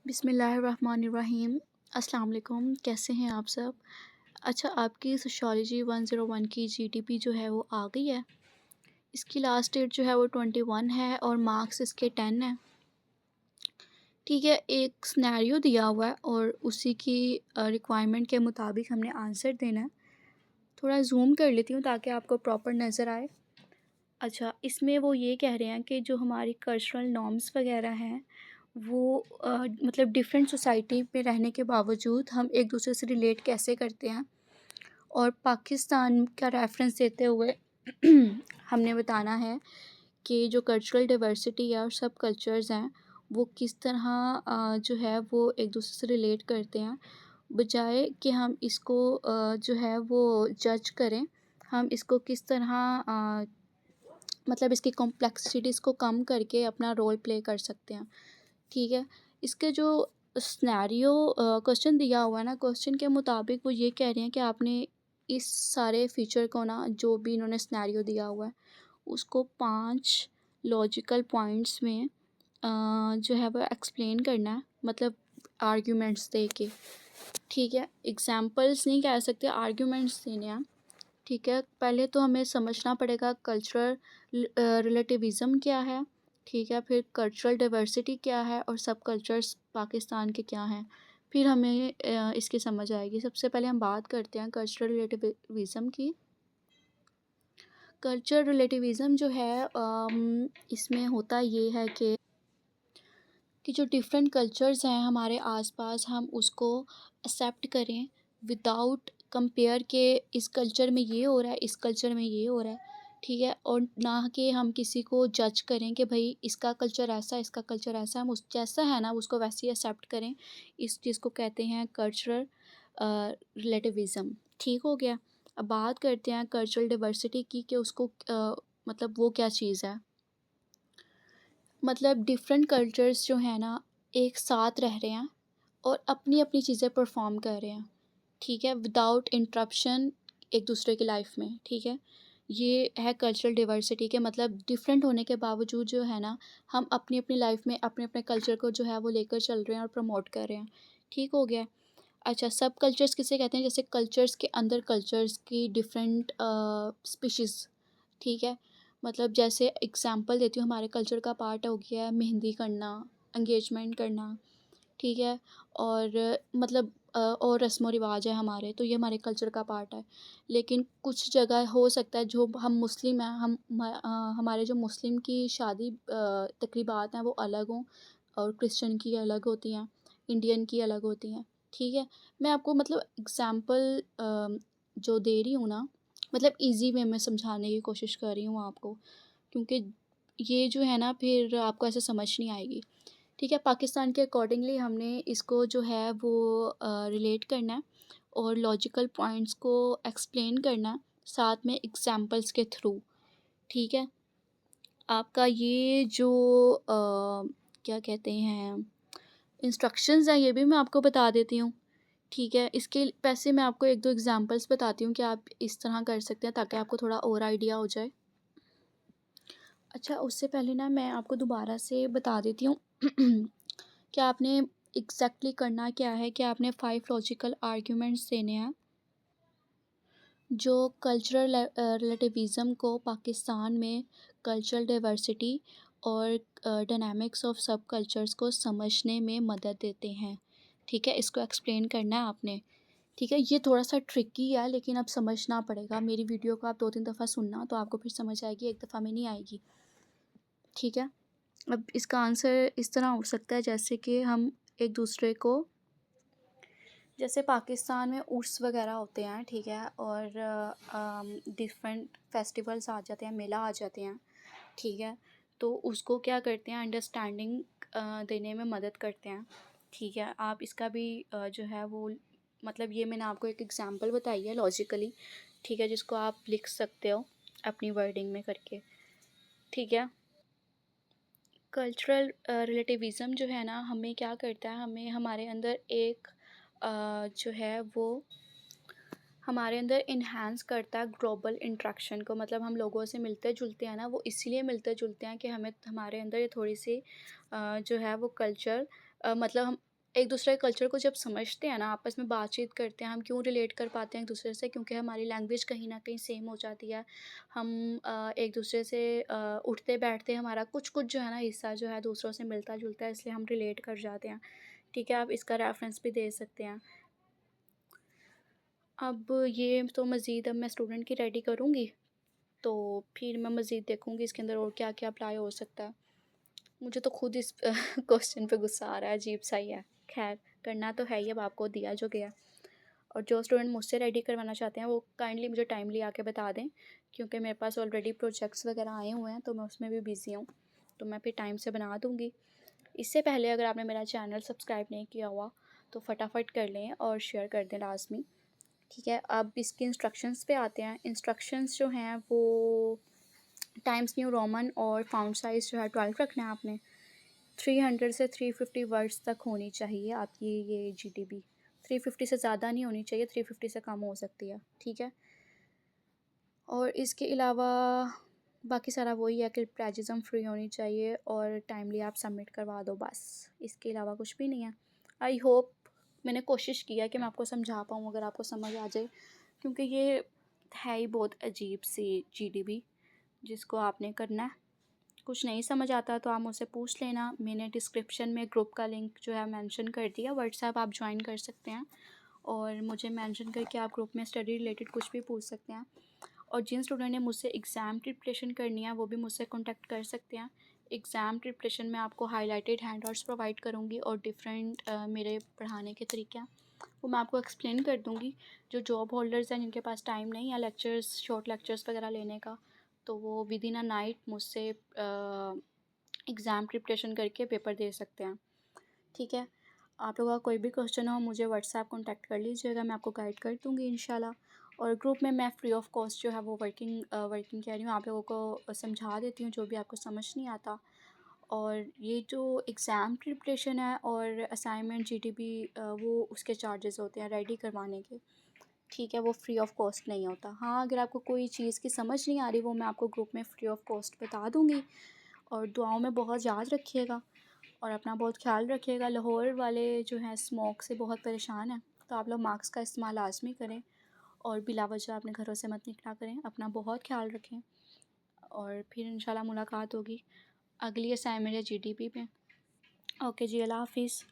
बिस्मिल्लाहिर्रहमानिर्रहीम। अस्सलाम वालेकुम, कैसे हैं आप सब? अच्छा, आपकी सोशियोलॉजी 101 की जीटीपी जो है वो आ गई है। इसकी लास्ट डेट जो है वो 21 है और मार्क्स इसके 10 हैं। ठीक है, एक सिनेरियो दिया हुआ है और उसी की रिक्वायरमेंट के मुताबिक हमने आंसर देना है। थोड़ा जूम कर लेती हूँ ताकि आपको प्रॉपर नज़र आए। अच्छा, इसमें वो ये कह रहे हैं कि जो हमारी कल्चरल नॉर्म्स वगैरह हैं वो मतलब डिफरेंट सोसाइटी में रहने के बावजूद हम एक दूसरे से रिलेट कैसे करते हैं, और पाकिस्तान का रेफरेंस देते हुए हमने बताना है कि जो कल्चरल डाइवर्सिटी है और सब कल्चर्स हैं वो किस तरह जो है वो एक दूसरे से रिलेट करते हैं, बजाय कि हम इसको जो है वो जज करें। हम इसको किस तरह मतलब इसकी कॉम्प्लेक्सिटीज़ को कम करके अपना रोल प्ले कर सकते हैं। ठीक है, इसके जो सिनेरियो क्वेश्चन दिया हुआ है ना, क्वेश्चन के मुताबिक वो ये कह रहे हैं कि आपने इस सारे फीचर को ना, जो भी इन्होंने सिनेरियो दिया हुआ है उसको 5 लॉजिकल पॉइंट्स में जो है वो एक्सप्लेन करना है, मतलब आर्ग्यूमेंट्स दे के। ठीक है, एग्जांपल्स नहीं कह सकते, आर्ग्यूमेंट्स देने हैं। ठीक है, पहले तो हमें समझना पड़ेगा कल्चरल रिलेटिविज़म क्या है। ठीक है, फिर कल्चरल डाइवर्सिटी क्या है और सब कल्चर्स पाकिस्तान के क्या हैं, फिर हमें इसकी समझ आएगी। सबसे पहले हम बात करते हैं कल्चरल रिलेटिविज़म की। कल्चरल रिलेटिविज़म जो है इसमें होता ये है कि जो डिफरेंट कल्चर्स हैं हमारे आसपास, हम उसको एक्सेप्ट करें विदाउट कंपेयर के इस कल्चर में ये हो रहा है, इस कल्चर में ये हो रहा है। ठीक है, और ना कि हम किसी को जज करें कि भाई इसका कल्चर ऐसा, इसका कल्चर ऐसा, हम उस जैसा है ना उसको वैसे ही एक्सेप्ट करें। इस चीज़ को कहते हैं कल्चरल रिलेटिविज़म। ठीक हो गया। अब बात करते हैं कल्चरल डाइवर्सिटी की कि उसको मतलब वो क्या चीज़ है। मतलब डिफरेंट कल्चर्स जो है ना एक साथ रह रहे हैं और अपनी अपनी चीज़ें परफॉर्म कर रहे हैं। ठीक है, विदाउट इंटरप्शन एक दूसरे की लाइफ में। ठीक है, ये है कल्चरल डिवर्सिटी के मतलब डिफरेंट होने के बावजूद जो है ना हम अपनी अपनी लाइफ में अपने अपने कल्चर को जो है वो लेकर चल रहे हैं और प्रमोट कर रहे हैं। ठीक हो गया। अच्छा, सब कल्चर्स किसे कहते हैं? जैसे कल्चर्स के अंदर कल्चर्स की डिफरेंट स्पीशीज़। ठीक है, मतलब जैसे एग्जांपल देती हूँ, हमारे कल्चर का पार्ट हो गया है मेहंदी करना, एंगेजमेंट करना। ठीक है, और मतलब और रस्म व रिवाज है हमारे, तो ये हमारे कल्चर का पार्ट है। लेकिन कुछ जगह हो सकता है जो हम मुस्लिम हैं, हमारे जो मुस्लिम की शादी तकरीबात हैं वो अलग हों और क्रिश्चियन की अलग होती हैं, इंडियन की अलग होती हैं। ठीक है, मैं आपको मतलब एग्ज़ाम्पल जो दे रही हूँ ना, मतलब ईज़ी वे में समझाने की कोशिश कर रही हूँ आपको, क्योंकि ये जो है ना फिर आपको ऐसे समझ नहीं आएगी। ठीक है, पाकिस्तान के अकॉर्डिंगली हमने इसको जो है वो रिलेट करना है और लॉजिकल पॉइंट्स को एक्सप्लेन करना है, साथ में एग्जांपल्स के थ्रू। ठीक है, आपका ये जो क्या कहते हैं इंस्ट्रक्शंस हैं ये भी मैं आपको बता देती हूँ। ठीक है, इसके पैसे मैं आपको एक दो एग्जांपल्स बताती हूँ कि आप इस तरह कर सकते हैं ताकि आपको थोड़ा और आइडिया हो जाए। अच्छा, उससे पहले ना मैं आपको दोबारा से बता देती हूँ कि आपने एग्जैक्टली करना क्या है, कि आपने 5 लॉजिकल आर्ग्यूमेंट्स देने हैं जो कल्चरल रिलेटिविज़म को पाकिस्तान में कल्चरल डाइवर्सिटी और डायनामिक्स ऑफ सब कल्चर्स को समझने में मदद देते हैं। ठीक है, इसको एक्सप्लेन करना है आपने। ठीक है, ये थोड़ा सा ट्रिकी है लेकिन अब समझना पड़ेगा। मेरी वीडियो को आप 2-3 दफ़ा सुनना तो आपको फिर समझ आएगी, एक दफ़ा में नहीं आएगी। ठीक है, अब इसका आंसर इस तरह हो सकता है जैसे कि हम एक दूसरे को, जैसे पाकिस्तान में उर्स वगैरह होते हैं। ठीक है, और डिफरेंट फेस्टिवल्स आ जाते हैं, मेला आ जाते हैं। ठीक है, तो उसको क्या करते हैं, अंडरस्टैंडिंग देने में मदद करते हैं। ठीक है, आप इसका भी जो है वो मतलब ये मैंने आपको एक एग्जांपल बताई है लॉजिकली। ठीक है, जिसको आप लिख सकते हो अपनी वर्डिंग में करके। ठीक है, कल्चरल रिलेटिविज़म जो है ना हमें क्या करता है, हमें हमारे अंदर एक जो है वो हमारे अंदर इन्हांस करता है ग्लोबल इंटरेक्शन को। मतलब हम लोगों से मिलते जुलते हैं ना, वो इसलिए मिलते जुलते हैं कि हमें हमारे अंदर ये थोड़ी सी जो है वो कल्चर मतलब हम एक दूसरे कल्चर को जब समझते हैं ना, आपस में बातचीत करते हैं, हम क्यों रिलेट कर पाते हैं एक दूसरे से, क्योंकि हमारी लैंग्वेज कहीं न कहीं सेम हो जाती है। हम एक दूसरे से उठते बैठते हमारा कुछ-कुछ जो है ना हिस्सा जो है दूसरों से मिलता-जुलता है, इसलिए हम रिलेट कर जाते हैं। ठीक है, आप इसका रेफ़रेंस भी दे सकते हैं। अब ये तो मज़ीद अब मैं स्टूडेंट की रेडी करूँगी, तो फिर मैं मज़ीद देखूँगी इसके अंदर और क्या-क्या अप्लाई हो सकता है। मुझे तो खुद इस क्वेश्चन पे गुस्सा आ रहा है, अजीब-सा ही है। ख़ैर, करना तो है ही, अब आपको दिया जो गया। और जो स्टूडेंट मुझसे रेडी करवाना चाहते हैं, वो काइंडली मुझे टाइमली आके बता दें, क्योंकि मेरे पास ऑलरेडी प्रोजेक्ट्स वगैरह आए हुए हैं, तो मैं उसमें भी बिज़ी हूँ। तो मैं फिर टाइम से बना दूँगी। इससे पहले अगर आपने मेरा चैनल सब्सक्राइब नहीं किया हुआ, तो फटाफट कर लें और शेयर कर दें लाज़मी। ठीक है, अब इसके इंस्ट्रक्शंस पे आते हैं। इंस्ट्रक्शंस जो हैं वो टाइम्स न्यू रोमन और फ़ॉन्ट साइज़ जो है 12 रखना है आपने। 300 से 350 वर्ड्स तक होनी चाहिए आपकी ये जीटीबी। 350 से ज़्यादा नहीं होनी चाहिए, 350 से कम हो सकती है, ठीक है? और इसके अलावा बाकी सारा वही है कि प्लेजरिज्म फ्री होनी चाहिए और टाइमली आप सबमिट करवा दो बस। इसके अलावा कुछ भी नहीं है। आई होप मैंने कोशिश की है कि मैं आपको समझा पाऊँ, अगर आपको समझ आ जाए, क्योंकि ये है ही बहुत अजीब-सी जीडीबी जिसको आपने करना है। कुछ नहीं समझ आता तो आप मुझसे पूछ लेना। मैंने डिस्क्रिप्शन में ग्रुप का लिंक जो है मेंशन कर दिया, व्हाट्सएप आप ज्वाइन कर सकते हैं और मुझे मेंशन करके आप ग्रुप में स्टडी रिलेटेड कुछ भी पूछ सकते हैं। और जिन स्टूडेंट ने मुझसे एग्ज़ाम प्रिपरेशन करनी है वो भी मुझसे कॉन्टैक्ट कर सकते हैं। एग्ज़ाम प्रिपरेशन में आपको हाइलाइटेड हैंडआउट्स प्रोवाइड करूँगी और डिफरेंट मेरे पढ़ाने के तरीके हैं वो मैं आपको एक्सप्लेन कर दूँगी। जो जॉब होल्डर्स हैं जिनके पास टाइम नहीं है लेक्चर्स, शॉर्ट लेक्चर्स वगैरह लेने का, तो वो विद इन अ नाइट मुझसे एग्ज़ाम प्रिपरेशन करके पेपर दे सकते हैं। ठीक है? आप लोगों का कोई भी क्वेश्चन हो मुझे व्हाट्सएप कॉन्टैक्ट कर लीजिएगा, मैं आपको गाइड कर दूँगी इंशाल्लाह। और ग्रुप में मैं फ्री ऑफ कॉस्ट जो है वो वर्किंग कह रही हूँ, आप लोगों को समझा देती हूँ जो भी आपको समझ नहीं आता। और ये जो एग्ज़ाम प्रिपरेशन है और असाइनमेंट जीटीबी वो उसके चार्जेस होते हैं रेडी करवाने के। ठीक है, वो फ्री ऑफ कॉस्ट नहीं होता। हाँ, अगर आपको कोई चीज़ की समझ नहीं आ रही वो मैं आपको ग्रुप में फ्री ऑफ कॉस्ट बता दूँगी। और दुआओं में बहुत याद रखिएगा और अपना बहुत ख़्याल रखिएगा। लाहौर वाले जो हैं स्मोक से बहुत परेशान हैं, तो आप लोग मास्क का इस्तेमाल लाज़मी करें और बिला वजह अपने घरों से मत निकला करें। अपना बहुत ख़्याल रखें और फिर इंशाल्लाह मुलाकात होगी अगली असाइनमेंट या जीडीपी में। ओके जी, अल्लाह हाफ़िज़।